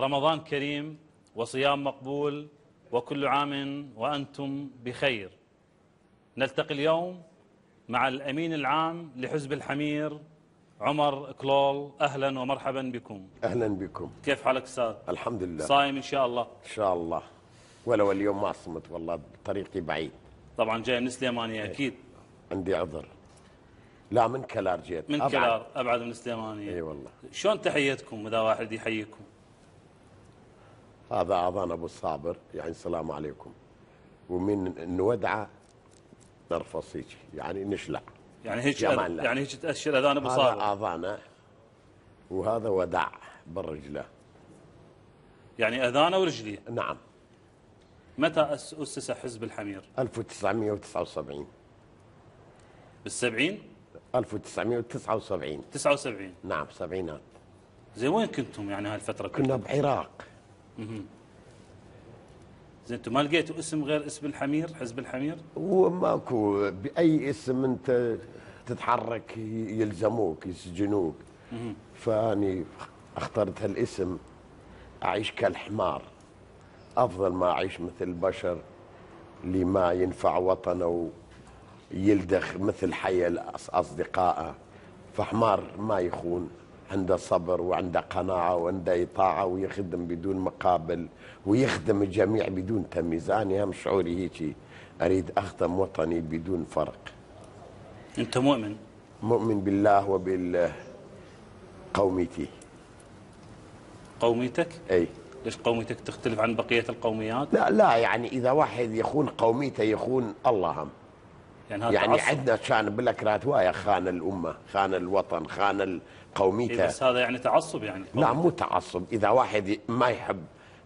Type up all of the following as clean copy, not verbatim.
رمضان كريم وصيام مقبول وكل عام وأنتم بخير. نلتقي اليوم مع الأمين العام لحزب الحمير عمر كلول. أهلا ومرحبا بكم. أهلا بكم. كيف حالك أستاذ؟ الحمد لله. صايم إن شاء الله؟ إن شاء الله، ولو اليوم ما صمت والله طريقي بعيد. طبعا جاي من سليمانية أكيد. عندي عذر. لا، من كلار جيت. من كلار أبعد من سليمانية. اي والله. شلون تحيتكم إذا واحد يحييكم؟ هذا أذان أبو صابر، يعني السلام عليكم، ومن نودعه نرفص هيك، يعني نشلع، يعني هيك يعني هيك تأشر أذان أبو صابر. هذا أذانه وهذا وداع بالرجلة، يعني أذانه ورجليه. نعم. متى أسس حزب الحمير؟ 1979. بالسبعين؟ 1979. 79. نعم، سبعينات. زين وين كنتم يعني هالفترة؟ كنا بعراق. زين انتم ما لقيتوا اسم غير اسم الحمير، حزب الحمير؟ وماكو بأي اسم انت تتحرك يلزموك يسجنوك. فاني اخترت هالاسم، اعيش كالحمار افضل ما اعيش مثل البشر اللي ما ينفع وطنه ويلدخ مثل حي اصدقائه. فحمار ما يخون، عنده صبر وعنده قناعة وعنده إطاعة ويخدم بدون مقابل ويخدم الجميع بدون تمييز. أنا هم شعوري هيك، أريد أخدم وطني بدون فرق. أنت مؤمن؟ مؤمن بالله وبالقوميتي. قوميتك؟ أي. ليش قوميتك تختلف عن بقية القوميات؟ لا يعني إذا واحد يخون قوميته يخون الله هم. يعني عندنا كان بالأكرات وايا خان الأمة، خان الوطن، خان قوميته. إيه بس هذا يعني تعصب يعني؟ لا مو تعصب، إذا واحد ما يحب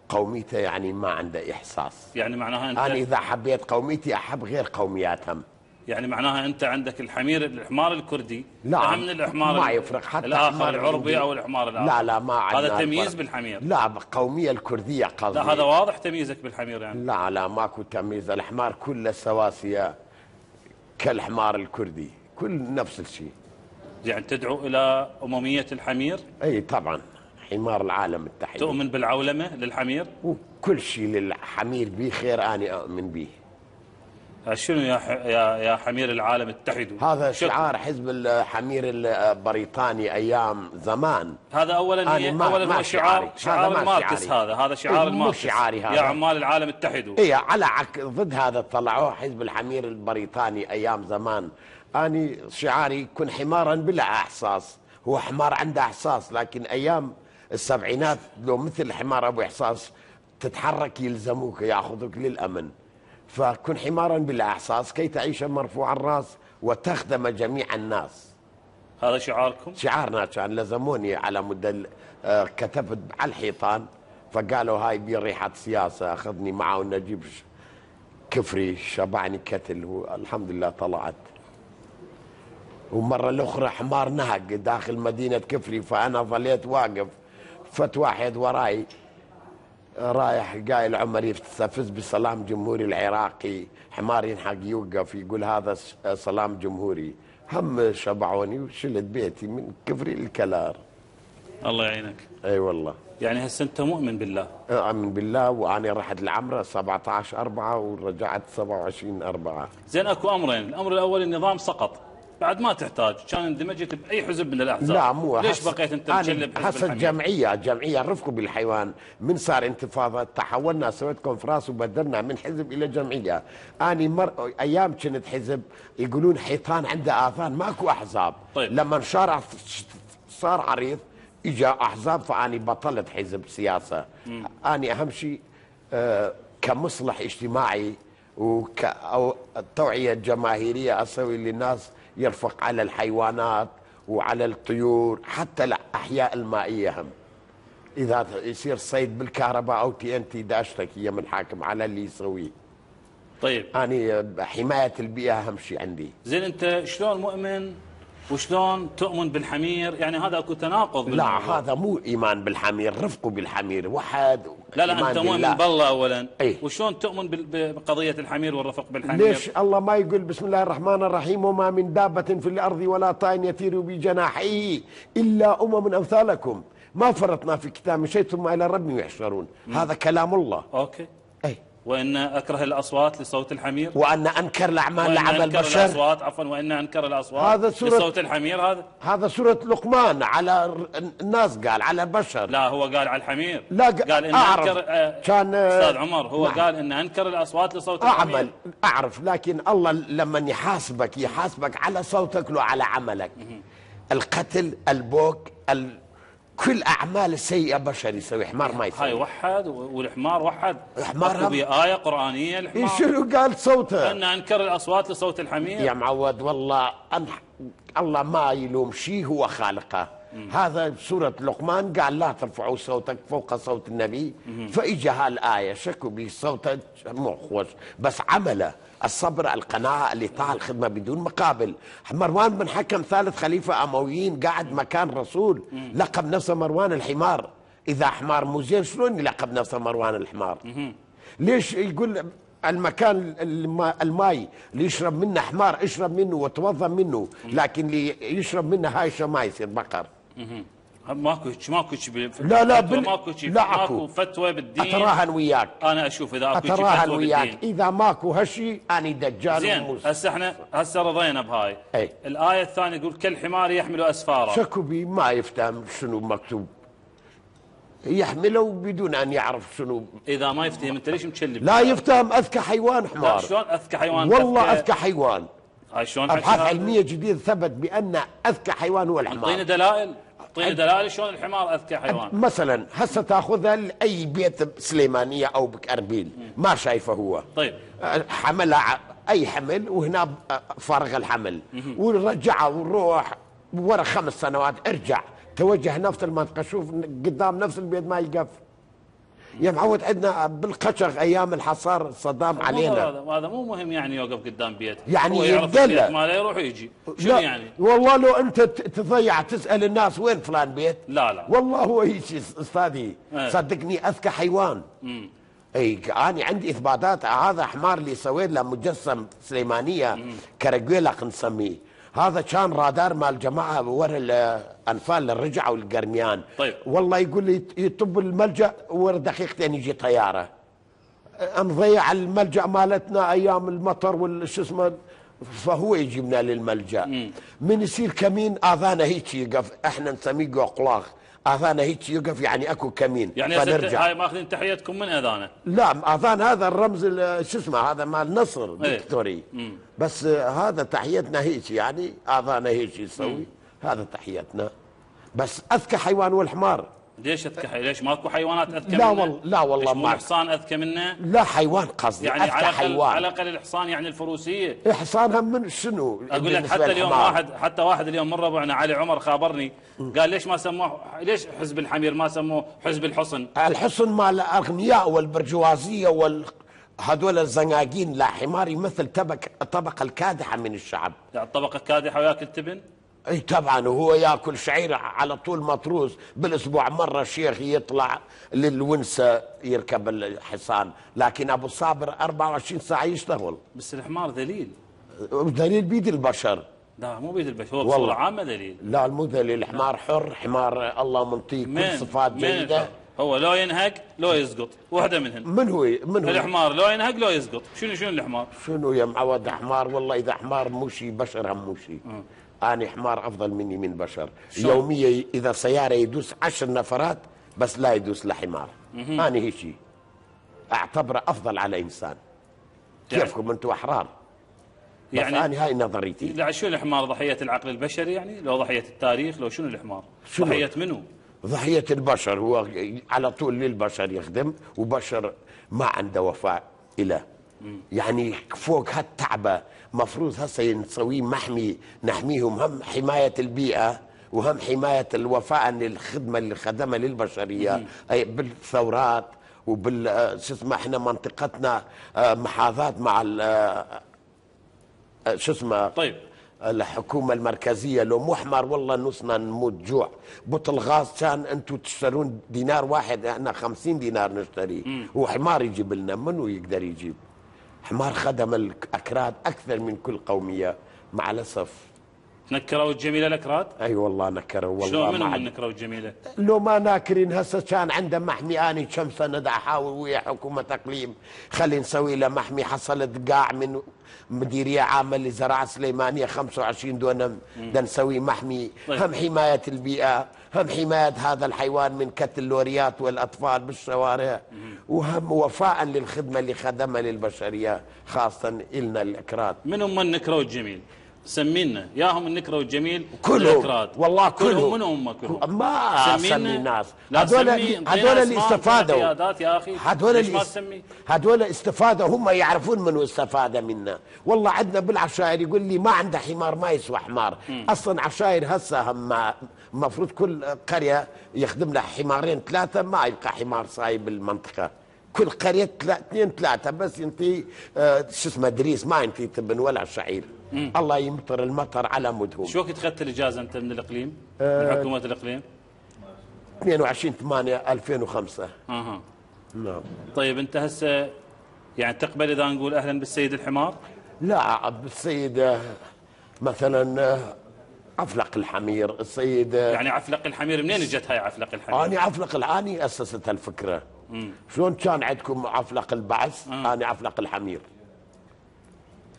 قوميته يعني ما عنده إحساس. يعني معناها أنت، أنا إذا حبيت قوميتي أحب غير قومياتهم. يعني معناها أنت عندك الحمار الكردي لا أهم من الحمار ما يفرق، حتى الآخر العربي أو الحمار الآخر. لا ما عندنا هذا تمييز بالحمير. لا بالقومية الكردية قصدي. لا هذا واضح تمييزك بالحمير يعني. لا ماكو تمييز، الحمار كله سواسية كالحمار الكردي، كل نفس الشيء. يعني تدعو إلى أممية الحمير؟ أي طبعا، حمار العالم التحدي. تؤمن بالعولمة للحمير؟ وكل شيء للحمير به خير أنا أؤمن به. شنو يا حمير العالم اتحدوا؟ هذا شعار حزب الحمير البريطاني أيام زمان. هذا أولا هو شعار الماركس. هذا شعار الماركس. شعاري هذا. يا عمال العالم اتحدوا. إيه على ضد هذا طلعوه حزب الحمير البريطاني أيام زمان. أنا شعاري كن حمارا بلا إحساس. هو حمار عنده إحساس، لكن أيام السبعينات لو مثل حمار أبو إحساس تتحرك يلزموك يأخذوك للأمن. فكن حمارا بلا إحساس كي تعيش مرفوع الرأس وتخدم جميع الناس. هذا شعاركم؟ شعارنا كان. لزموني على مدى كتبت على الحيطان، فقالوا هاي بي ريحة سياسة، أخذني معه ونجيب كفري شبعني كتل، والحمد لله طلعت. ومرة الأخرى حمار نهق داخل مدينة كفري، فأنا ظليت واقف، فت واحد وراي رايح قايل عمر يستفز بسلام جمهوري العراقي، حمار ينحق يوقف يقول هذا سلام جمهوري. هم شبعوني وشلت بيتي من كفري الكلار. الله يعينك. اي والله. يعني هسه انت مؤمن بالله؟ اؤمن بالله، وانا رحت العمره 17/4 ورجعت 27/4. زين اكو امرين، الامر الاول النظام سقط، بعد ما تحتاج، كان اندمجت باي حزب من الاحزاب. لا مو ليش بقيت انت مشلب بحزب حسب جمعيه الرفق بالحيوان. من صار انتفاضه تحولنا، سويت كونفرانس وبدلنا من حزب الى جمعيه. اني ايام كنت حزب يقولون حيطان عنده اذان، ماكو احزاب. طيب. لما صار عريض اجا احزاب، فاني بطلت حزب سياسه. اني اهم شيء كمصلح اجتماعي او التوعيه الجماهيريه اسوي للناس يرفق على الحيوانات وعلى الطيور، حتى الأحياء المائية هم. إذا يصير صيد بالكهرباء أو TNT دا أشتكي من الحاكم على اللي يسويه. طيب. أنا حماية البيئة أهم شيء عندي. زين أنت شلون مؤمن وشلون تؤمن بالحمير؟ يعني هذا اكو تناقض. لا هذا مو ايمان بالحمير، رفق بالحمير وحد. لا انت مؤمن بالله اولا. ايه؟ وشلون تؤمن بقضيه الحمير والرفق بالحمير؟ ليش الله ما يقول بسم الله الرحمن الرحيم وما من دابة في الارض ولا طائر يطير بجناحيه الا امم امثالكم ما فرطنا في كتاب من شيء ثم الى ربهم يحشرون. هذا كلام الله. اوكي. اي. وان اكره الاصوات لصوت الحمير، وان انكر الاعمال لعمل بشر. الاصوات عفوا، وان انكر الاصوات هذا لصوت الحمير. هذا سورة لقمان على الناس، قال على البشر. لا هو قال على الحمير. لا قال ان انكر كان استاذ عمر هو نعم. قال ان انكر الاصوات لصوت الحمير. اعرف، لكن الله لما يحاسبك على صوتك لو على عملك. القتل، البوك، كل اعمال السيئه بشر يسوي، حمار ما يسوي. هاي وحد، والحمار وحد. حمار بآية قرآنية الحمار. شنو قال صوته؟ ان انكر الاصوات لصوت الحمير. يا معود والله الله ما يلوم شيء، هو خالقه. هذا سورة لقمان قال لا ترفعوا صوتك فوق صوت النبي. فإجا هالآية شكوا بي صوته مو خوش، بس عمله الصبر، القناعة، الإطاعة، الخدمة بدون مقابل. مروان بن حكم ثالث خليفة أمويين قاعد مكان رسول، لقب نفسه مروان الحمار. إذا حمار مو زين شلون يلقب نفسه مروان الحمار؟ ليش يقول المكان الماي اللي يشرب منه حمار اشرب منه وتوضا منه، لكن اللي يشرب منه هايشه ما يصير بقر. ماكو لا ماكو فتوى بالدين. اتراهن وياك، انا اشوف اذا اكو اتراهن وياك اذا ماكو هالشيء اني دجال. زين هسه احنا رضينا بهاي. اي. الايه الثانيه يقول كالحمار يحمل اسفارا. شكو بي ما يفهم شنو مكتوب، يحمله بدون ان يعرف شنو. اذا ما يفتهم انت ليش متشلب؟ لا يفتهم، اذكى حيوان حمار. شلون اذكى حيوان؟ والله اذكى حيوان. هاي شلون؟ ابحاث علميه جديده ثبت بان اذكى حيوان هو الحمار. اعطينا دلائل، اعطينا دلائل شلون الحمار اذكى حيوان. مثلا هسه تاخذها لاي بيت بسليمانيه او بكربيل ما شايفه هو. طيب حمل اي حمل وهنا فرغ الحمل ورجعه ونروح ورا 5 سنوات ارجع توجه نفس المنطقه، شوف قدام نفس البيت ما يقف. يا معود عندنا بالقشغ ايام الحصار صدام علينا. هذا مو مهم يعني يوقف قدام بيت، يعني هو يعرف البيت ماله يروح ويجي. شنو يعني؟ والله لو انت تضيع تسال الناس وين فلان بيت. لا والله هو هيك استاذي. صدقني اذكى حيوان. اي انا عندي اثباتات. هذا حمار اللي سويت له مجسم سليمانيه كرجيلق نسميه. هذا كان رادار مال الجماعه ورا الانفال للرجعه والقرميان. طيب. والله يقول لي يطب الملجا ورا دقيقتين يجي طياره. نضيع الملجا مالتنا ايام المطر والشو اسمه، فهو يجيبنا للملجا. من يصير كمين اذانه هيك يقف، احنا نسميه قوقلاق، اذانه هيك يقف يعني اكو كمين. يعني هاي ماخذين تحيتكم من اذانه؟ لا اذان هذا الرمز شو اسمه، هذا مال نصر فيكتوري. بس هذا تحيتنا هيك يعني اذانه هيك يسوي. هذا تحيتنا. بس اذكى حيوان هو الحمار. ليش اذكى؟ ليش ماكو حيوانات اذكى لا منه؟ لا والله ما الحصان اذكى منه؟ لا حيوان قصدي يعني اذكى حيوان. على الاقل الحصان يعني الفروسيه. حصانها من شنو؟ اقول لك حتى اليوم واحد اليوم من ربعنا علي عمر خابرني قال ليش ما سموه، ليش حزب الحمير ما سموه حزب الحصن؟ الحصن مال الاغنياء والبرجوازيه هذول الزناقين. لا، حمار يمثل الطبقه الكادحه من الشعب. يعني الطبقه الكادحه وياكل تبن؟ اي طبعا، وهو ياكل شعير على طول مطروس. بالاسبوع مره شيخ يطلع للونسه يركب الحصان، لكن ابو صابر 24 ساعه يشتغل. بس الحمار ذليل. ذليل بيد البشر. لا مو بيد البشر، هو بصوره عامه ذليل. لا مو ذليل، الحمار حر، حمار الله منطيه كل صفات جيده. هو لو ينهق لو يسقط، واحده منهن. من هو الحمار لو ينهق لو يسقط. شنو الحمار؟ شنو يا معود حمار؟ والله اذا حمار مو شيء بشر هم مو شيء. أنا حمار أفضل مني من بشر. يوميا إذا سيارة يدوس 10 نفرات بس لا يدوس لحمار. أنا هيك أعتبره أفضل على إنسان. كيفكم أنتم أحرار؟ يعني أنا هاي نظريتي. لا شو الحمار؟ ضحية العقل البشري يعني؟ لو ضحية التاريخ؟ لو شنو الحمار؟ ضحية منو؟ ضحية البشر. هو على طول للبشر يخدم، وبشر ما عنده وفاء إله. يعني فوق هالتعبة مفروض هسه نسويه محمي، نحميهم، هم حماية البيئة وهم حماية الوفاء للخدمة اللي خدمها للبشرية. أي بالثورات شو اسمه، احنا منطقتنا محاذاة مع شو اسمه. طيب الحكومة المركزية لو مو حمار والله نصنا نموت جوع. بطل غاز كان انتم تشترون دينار واحد، احنا 50 دينار نشتريه، وحمار يجيب لنا. منو يقدر يجيب؟ حمار خدم الأكراد أكثر من كل قومية. مع الأسف نكروا الجميله الاكراد؟ اي والله نكروا والله. شلون منهم من نكروا الجميله؟ لو ما ناكرين هسه كان عنده محمي. اني كم سنه دا احاول ويا حكومه اقليم خلي نسوي له محمي. حصلت قاع من مديريه عامه لزراعه سليمانيه 25 دونم دا نسوي محمي. طيب. هم حمايه البيئه، هم حمايه هذا الحيوان من كت اللوريات والاطفال بالشوارع، وهم وفاء للخدمه اللي خدمها للبشريه خاصه النا الاكراد. منهم من نكروا الجميل؟ سمينا ياهم النكره والجميل كلهم والله كلهم من هم كلهم؟ ما اسمي الناس. هذول اللي استفادوا يا اخي. هذول استفادوا، هم يعرفون منو استفاد منا. والله عندنا بالعشائر يقول لي ما عنده حمار ما يسوى حمار. اصلا عشائر هسه هم المفروض كل قريه يخدم لها حمارين ثلاثه، ما يبقى حمار صايب بالمنطقه. كل قريه اثنين ثلاثه بس ينتهي شو اسمه دريس، ما ينتهي تبن ولا شعير. الله يمطر المطر على مدهم. شو وقت اخذت الاجازه انت من الاقليم؟ من حكومه الاقليم؟ 22/8/2005. نعم. طيب انت هسه يعني تقبل اذا نقول اهلا بالسيد الحمار؟ لا بالسيد مثلا عفلق الحمير. السيد يعني عفلق الحمير منين اجت هاي عفلق الحمير؟ اني عفلق اني اسست هالفكره. شلون كان عندكم عفلق البعث؟ اني عفلق الحمير.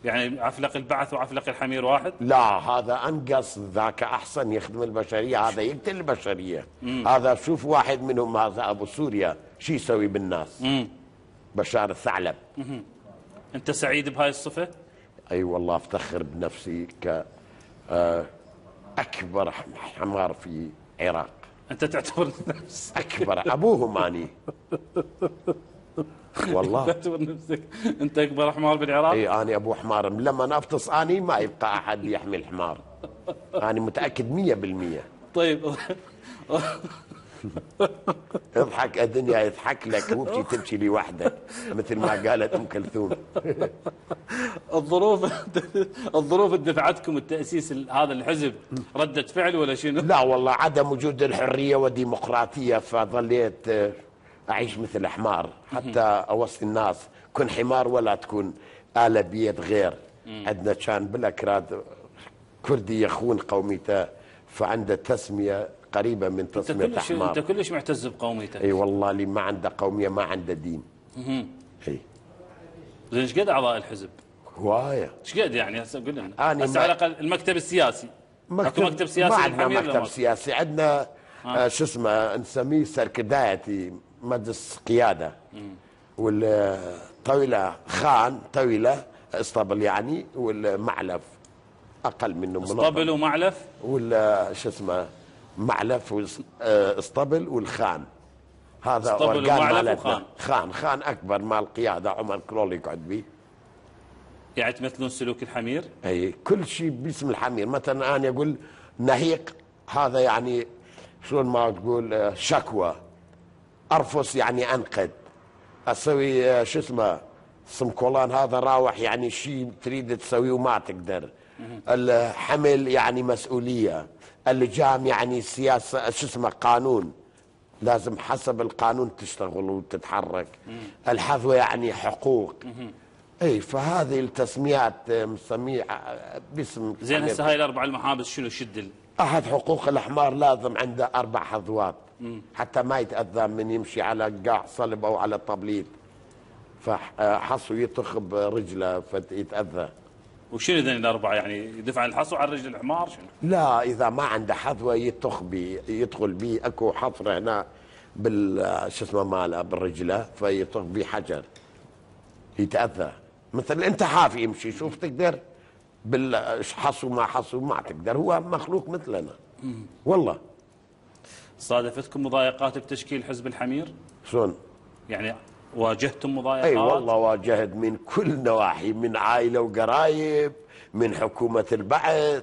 يعني عفلق البعث وعفلق الحمير واحد؟ لا هذا انقص، ذاك احسن يخدم البشريه، هذا يقتل البشريه. هذا شوف واحد منهم هذا ابو سوريا شو يسوي بالناس. بشار الثعلب. انت سعيد بهاي الصفه؟ اي والله افتخر بنفسي ك اكبر حمار في العراق. انت تعتبر نفسك اكبر ابوهم اني والله. تعتبر نفسك انت اكبر حمار بالعراق؟ اي اني ابو حمار. لما افطس اني ما يبقى احد يحمل حمار. اني متاكد 100%. طيب اضحك الدنيا يضحك لك، وابكي تبكي لوحدك مثل ما قالت ام كلثوم. الظروف اللي دفعتكم التاسيس هذا الحزب رده فعل ولا شنو؟ لا والله عدم وجود الحريه والديمقراطيه، فظليت اعيش مثل حمار حتى اوصي الناس كن حمار ولا تكون آلة بيد غير. عندنا كان بالاكراد كردي يخون قوميته، فعنده تسميه قريبه من تسميه حمار. انت كلش معتز بقوميتك. اي والله اللي ما عنده قوميه ما عنده دين. اي زين ايش قد اعضاء الحزب؟ هوايه. ايش قد يعني هسه قول لنا؟ هسه على الاقل المكتب السياسي. مكتب سياسي ما عندنا مكتب سياسي. عندنا شو اسمه نسميه سركدايتي، مجلس قياده. والطاوله خان طاوله اسطبل يعني، والمعلف اقل منه اسطبل ومعلف، ولا شو اسمه معلف واسطبل والخان. هذا اسطبل ومعلف وخان. خان اكبر مال القياده، عمر كرول يقعد به. يعني تمثلون سلوك الحمير؟ اي كل شيء باسم الحمير. مثلا انا اقول نهيق، هذا يعني شلون ما تقول شكوى. ارفس يعني انقد. اسوي شو اسمه سمكولان، هذا راوح يعني شيء تريد تسويه وما تقدر. الحمل يعني مسؤوليه. اللجام يعني سياسه شو اسمه قانون، لازم حسب القانون تشتغل وتتحرك. الحظوه يعني حقوق. اي فهذه التسميات مسميه باسم. زين هسه هاي الاربع المحابس شنو شد احد حقوق الحمار لازم عنده 4 حظوات حتى ما يتاذى من يمشي على قاع صلب او على طبليت، فحصو يطخ برجله فيتاذى. وشنو ذن الاربعه يعني يدفع الحصو على رجل الحمار شنو؟ لا اذا ما عنده حظوه يطخ بي، يدخل بي اكو حفره هنا شو اسمه ماله بالرجله، فيطخ بي حجر يتاذى. مثل انت حافي يمشي شوف تقدر بالحصو ما حصو ما تقدر، هو مخلوق مثلنا. والله صادفتكم مضايقات بتشكيل حزب الحمير؟ شلون؟ يعني واجهتم مضايقات؟ اي والله واجهت من كل نواحي، من عائله وقرايب، من حكومه البعث،